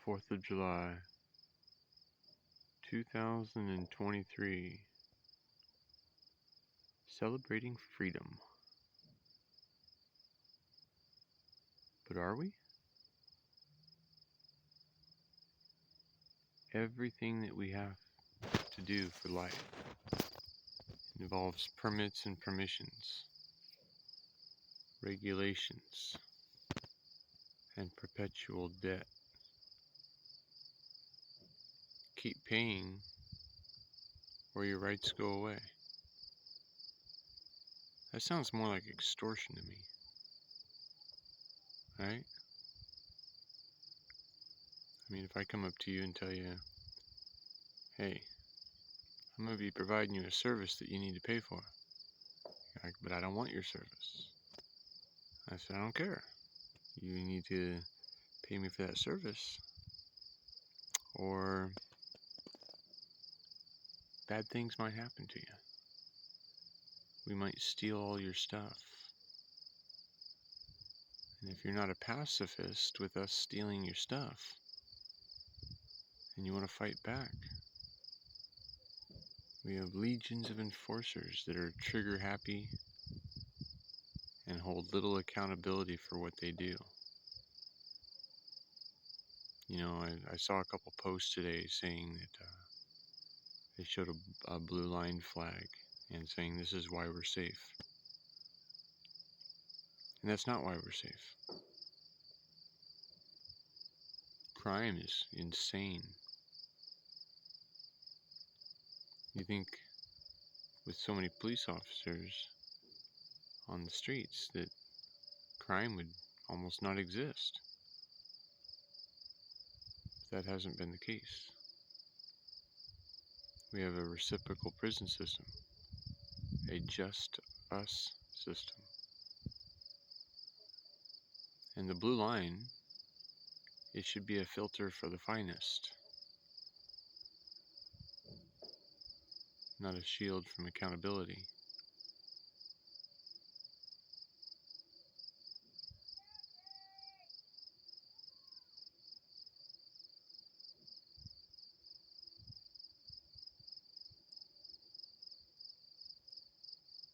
4th of July, 2023. Celebrating freedom. But are we? Everything that we have to do for life involves permits and permissions, regulations, and perpetual debt. Keep paying or your rights go away. That sounds more like extortion to me, right? I mean, if I come up to you and tell you, hey, I'm going to be providing you a service that you need to pay for. You're like, but I don't want your service. I said, I don't care. You need to pay me for that service, or bad things might happen to you. We might steal all your stuff. And if you're not a pacifist with us stealing your stuff, and you want to fight back, we have legions of enforcers that are trigger happy and hold little accountability for what they do. You know, I saw a couple posts today saying that they showed a blue line flag and saying this is why we're safe. And that's not why we're safe. Crime is insane. You think with so many police officers on the streets that crime would almost not exist. That hasn't been the case. We have a reciprocal prison system, a just us system. And the blue line, it should be a filter for the finest, not a shield from accountability.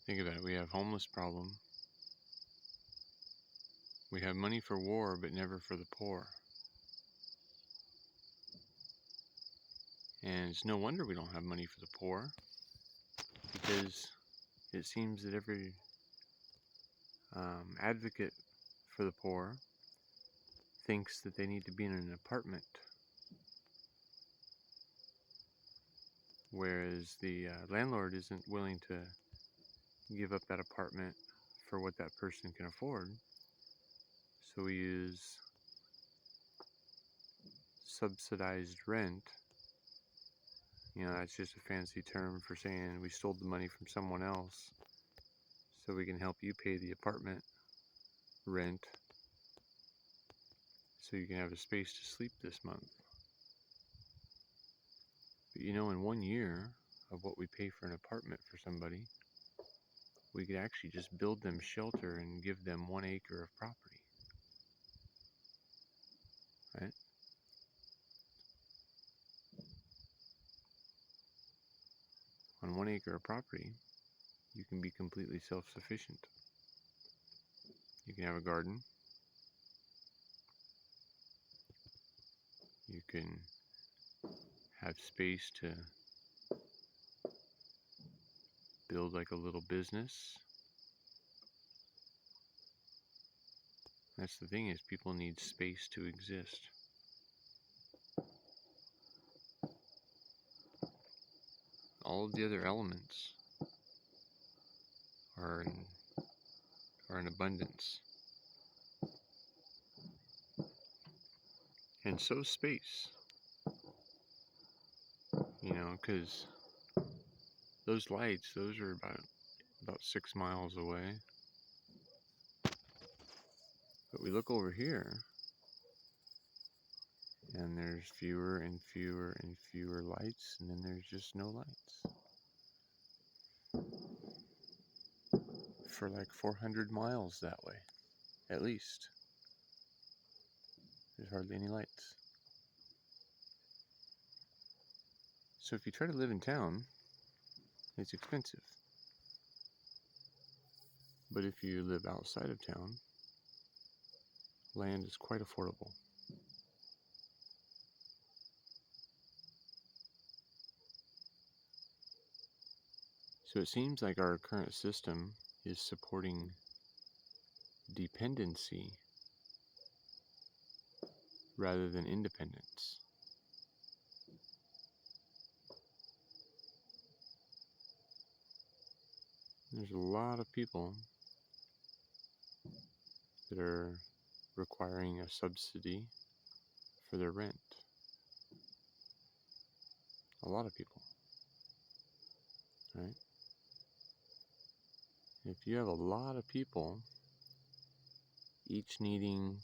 Think about it, we have homeless problem. We have money for war, but never for the poor. And it's no wonder we don't have money for the poor, because it seems that every advocate for the poor thinks that they need to be in an apartment, whereas the landlord isn't willing to give up that apartment for what that person can afford. So we use subsidized rent. You know, that's just a fancy term for saying we stole the money from someone else so we can help you pay the apartment rent so you can have a space to sleep this month. But you know, in 1 year of what we pay for an apartment for somebody, we could actually just build them shelter and give them 1 acre of property, right? On 1 acre of property, you can be completely self-sufficient. You can have a garden. You can have space to build like a little business. That's the thing, is people need space to exist. All of the other elements are in abundance. And so space. You know, because those lights, those are about 6 miles away. But we look over here, and there's fewer and fewer and fewer lights, and then there's just no lights. For like 400 miles that way, at least. There's hardly any lights. So if you try to live in town, it's expensive. But if you live outside of town, land is quite affordable. So it seems like our current system is supporting dependency rather than independence. There's a lot of people that are requiring a subsidy for their rent. A lot of people, right? If you have a lot of people, each needing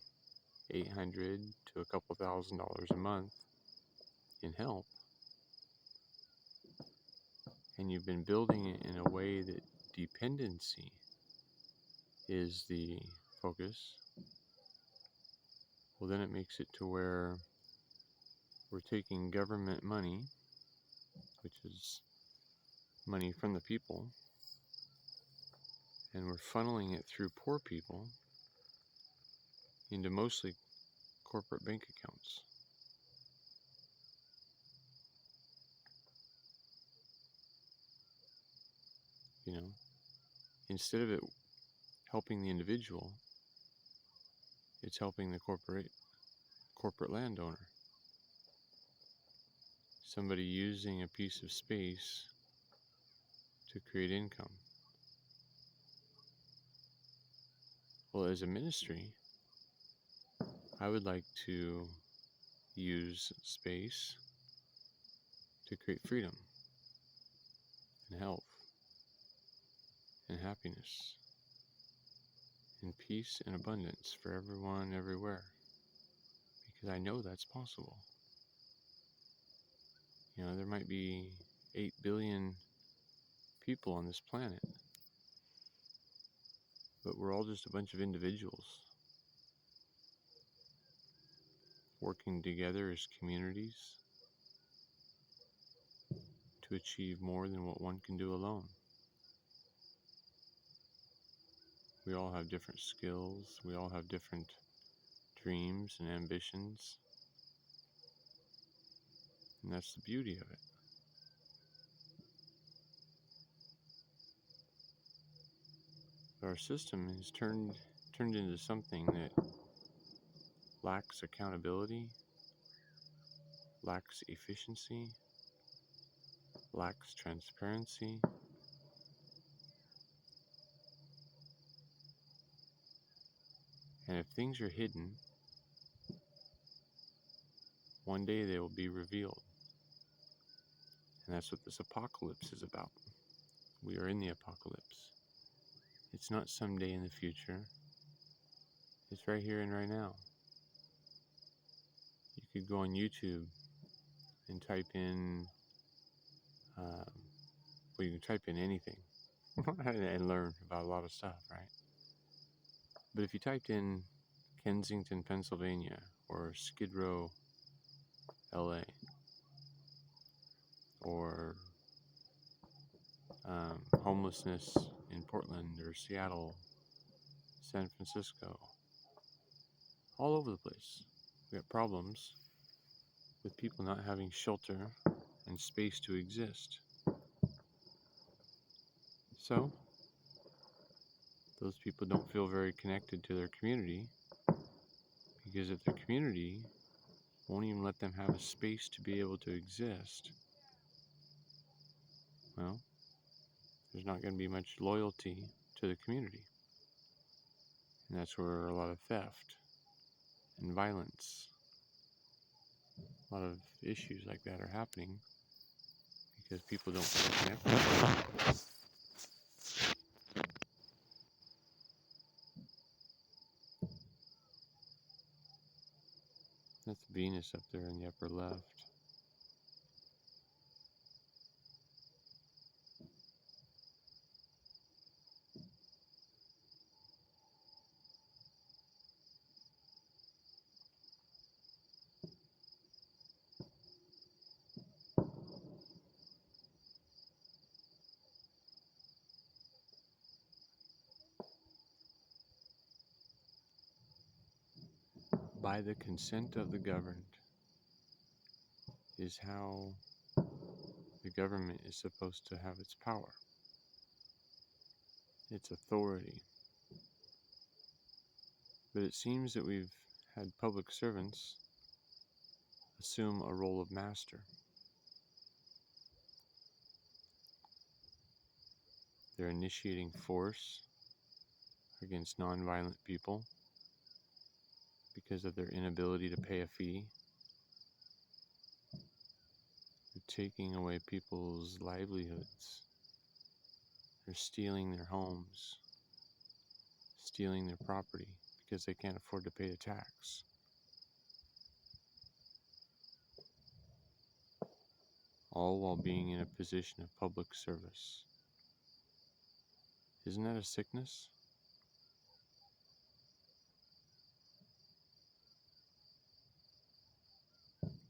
$800 to a couple $1,000 a month in help, and you've been building it in a way that dependency is the focus, well, then it makes it to where we're taking government money, which is money from the people, and we're funneling it through poor people into mostly corporate bank accounts. You know, instead of it helping the individual, it's helping the corporate landowner. Somebody using a piece of space to create income. Well, as a ministry, I would like to use space to create freedom and health and happiness and peace and abundance for everyone everywhere, because I know that's possible. You know, there might be 8 billion people on this planet, but we're all just a bunch of individuals working together as communities to achieve more than what one can do alone. We all have different skills, we all have different dreams and ambitions, and that's the beauty of it. Our system is turned into something that lacks accountability, lacks efficiency, lacks transparency, and if things are hidden, one day they will be revealed. And that's what this apocalypse is about. We are in the apocalypse. It's not someday in the future. It's right here and right now. You could go on YouTube and type in, well, you can type in anything and learn about a lot of stuff, right? But if you typed in Kensington, Pennsylvania, or Skid Row, LA, or homelessness in Portland or Seattle, San Francisco, all over the place, we got problems with people not having shelter and space to exist. So, those people don't feel very connected to their community, because if their community won't even let them have a space to be able to exist, well, there's not going to be much loyalty to the community. And that's where a lot of theft and violence, a lot of issues like that are happening, because people don't feel connected. That's Venus up there in the upper left. by the consent of the governed is how the government is supposed to have its power, its authority. But it seems that we've had public servants assume a role of master. They're initiating force against nonviolent people because of their inability to pay a fee. They're taking away people's livelihoods. They're stealing their homes, stealing their property because they can't afford to pay the tax. All while being in a position of public service. Isn't that a sickness?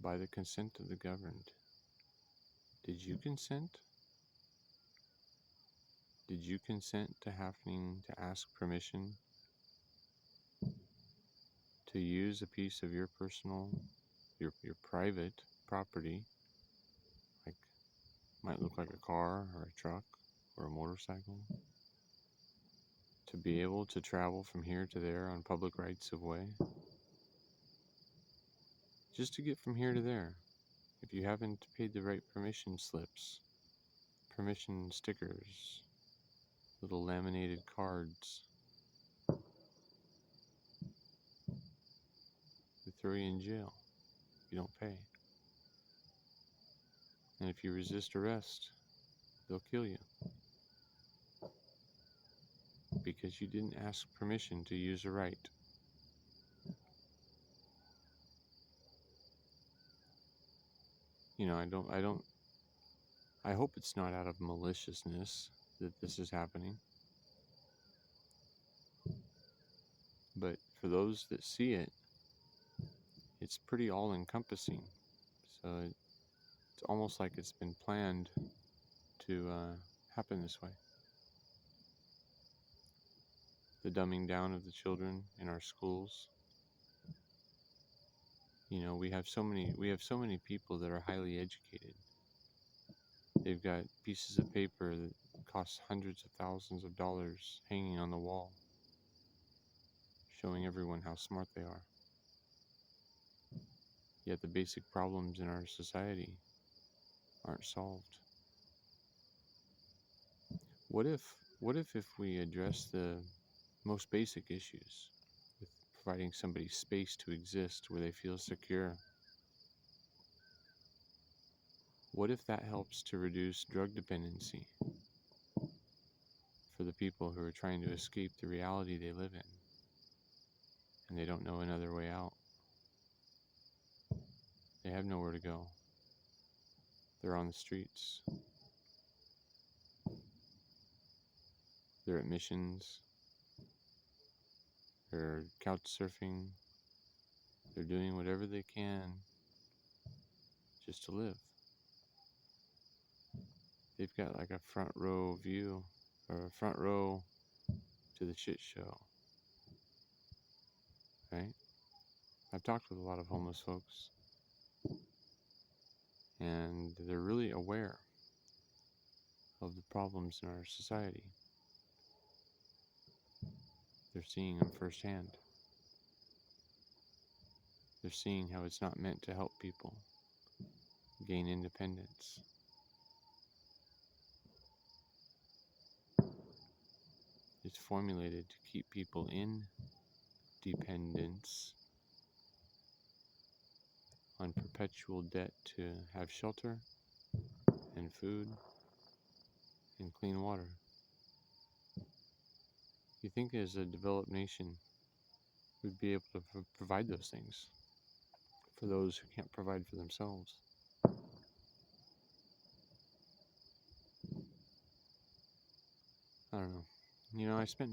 By the consent of the governed. Did you consent? Did you consent to having to ask permission to use a piece of your personal, your private property, like might look like a car or a truck or a motorcycle, to be able to travel from here to there on public rights of way? Just to get from here to there. If you haven't paid the right permission slips, permission stickers, little laminated cards, they throw you in jail if you don't pay. And if you resist arrest, they'll kill you. Because you didn't ask permission to use a right. You know, I hope it's not out of maliciousness that this is happening. But for those that see it, it's pretty all-encompassing. So it's almost like it's been planned to happen this way. The dumbing down of the children in our schools. You know, we have so many people that are highly educated. They've got pieces of paper that cost hundreds of thousands of dollars hanging on the wall, showing everyone how smart they are. Yet the basic problems in our society aren't solved. What if we address the most basic issues with providing somebody space to exist where they feel secure? What if that helps to reduce drug dependency for the people who are trying to escape the reality they live in and they don't know another way out? They have nowhere to go. They're on the streets. They're at missions. They're couch surfing. They're doing whatever they can just to live. They've got like a front row view or a front row to the shit show, right? I've talked with a lot of homeless folks, and they're really aware of the problems in our society. They're seeing them firsthand. They're seeing how it's not meant to help people gain independence. It's formulated to keep people in dependence on perpetual debt to have shelter and food and clean water. You think as a developed nation we'd be able to provide those things for those who can't provide for themselves? I don't know. You know, I spent